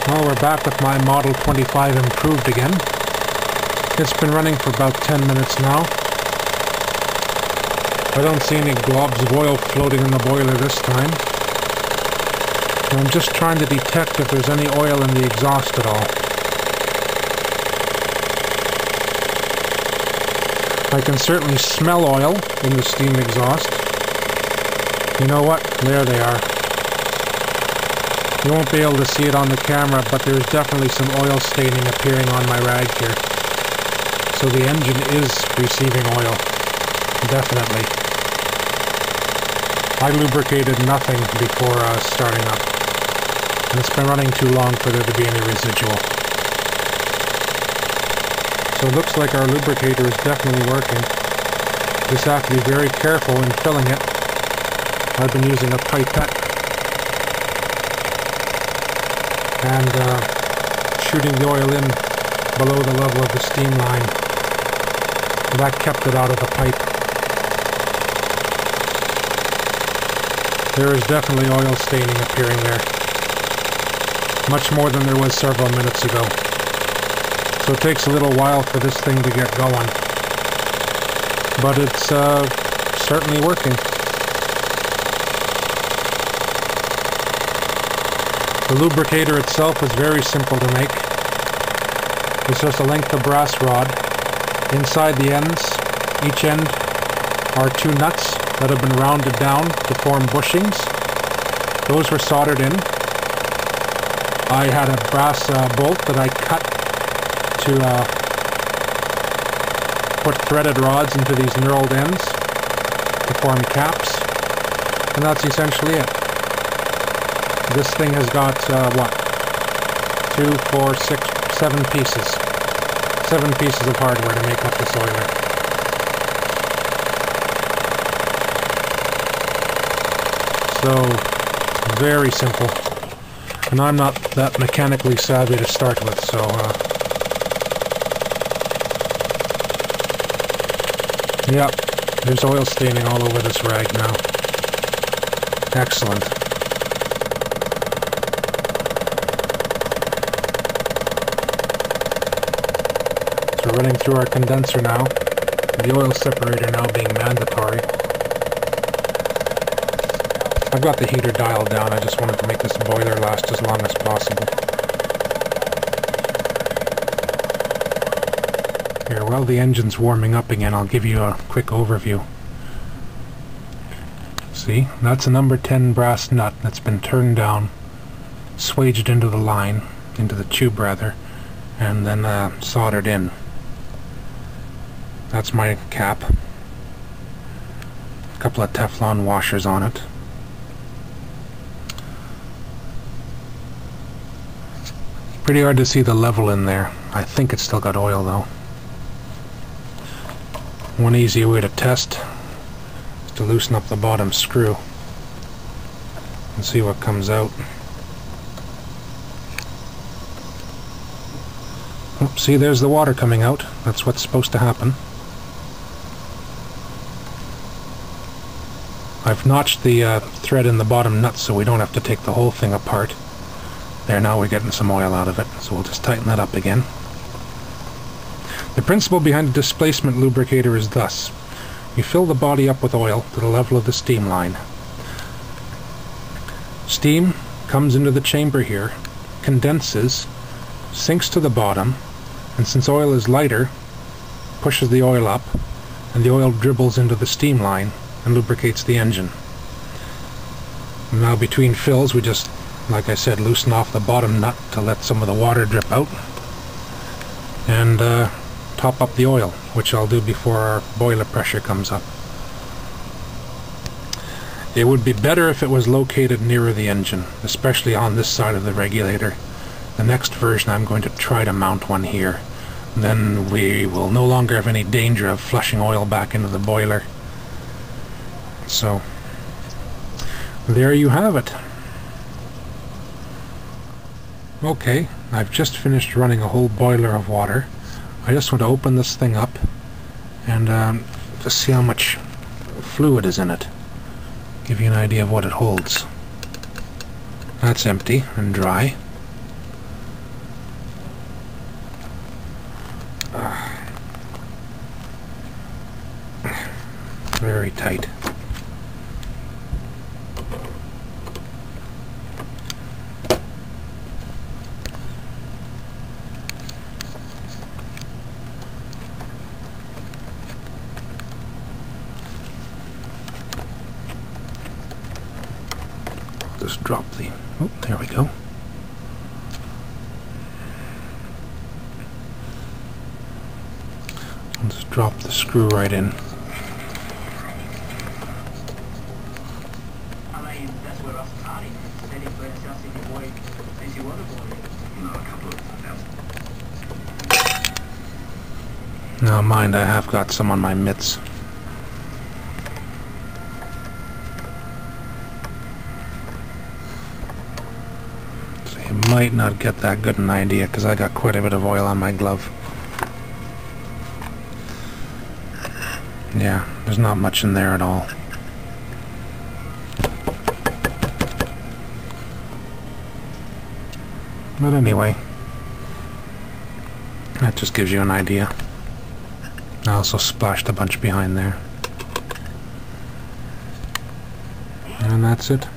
Well, we're back with my Model 25 Improved again. It's been running for about 10 minutes now. I don't see any globs of oil floating in the boiler this time. I'm just trying to detect if there's any oil in the exhaust at all. I can certainly smell oil in the steam exhaust. You know what? There they are. You won't be able to see it on the camera, but there's definitely some oil staining appearing on my rag here. So the engine is receiving oil. Definitely. I lubricated nothing before starting up. And it's been running too long for there to be any residual. So it looks like our lubricator is definitely working. Just have to be very careful in filling it. I've been using a pipette and shooting the oil in below the level of the steam line. That kept it out of the pipe. There is definitely oil staining appearing there. Much more than there was several minutes ago. So it takes a little while for this thing to get going. But it's certainly working. The lubricator itself is very simple to make. It's just a length of brass rod. Inside the ends, each end, are two nuts that have been rounded down to form bushings. Those were soldered in. I had a brass bolt that I cut to put threaded rods into these knurled ends to form caps. And that's essentially it. This thing has got, 2, 4, 6, 7 pieces. 7 pieces of hardware to make up this oiler. So, very simple. And I'm not that mechanically savvy to start with, so... Yep, there's oil staining all over this rag now. Excellent. So we're running through our condenser now, the oil separator now being mandatory. I've got the heater dialed down, I just wanted to make this boiler last as long as possible. Here, while the engine's warming up again, I'll give you a quick overview. See, that's a number 10 brass nut that's been turned down, swaged into the line, into the tube rather, and then soldered in. That's my cap. A couple of Teflon washers on it. Pretty hard to see the level in there. I think it's still got oil though. One easy way to test is to loosen up the bottom screw and see what comes out. Oh, see, there's the water coming out. That's what's supposed to happen. I've notched the thread in the bottom nut so we don't have to take the whole thing apart. There, now we're getting some oil out of it, so we'll just tighten that up again. The principle behind a displacement lubricator is thus. You fill the body up with oil to the level of the steam line. Steam comes into the chamber here, condenses, sinks to the bottom, and since oil is lighter, pushes the oil up, and the oil dribbles into the steam line and lubricates the engine. And now between fills we just, like I said, loosen off the bottom nut to let some of the water drip out, and top up the oil, which I'll do before our boiler pressure comes up. It would be better if it was located nearer the engine, especially on this side of the regulator. The next version I'm going to try to mount one here. Then we will no longer have any danger of flushing oil back into the boiler. So, there you have it. Okay, I've just finished running a whole boiler of water. I just want to open this thing up and just see how much fluid is in it. Give you an idea of what it holds. That's empty and dry. very tight. Just drop the... oh, there we go. I'll just drop the screw right in. I mean, that's where Russell Hardy said he played Chelsea boy since he was a boy. You know, a couple of thousand. Now mind, I have got some on my mitts. So you might not get that good an idea because I got quite a bit of oil on my glove. Yeah, there's not much in there at all. But anyway, that just gives you an idea. I also splashed a bunch behind there. And that's it.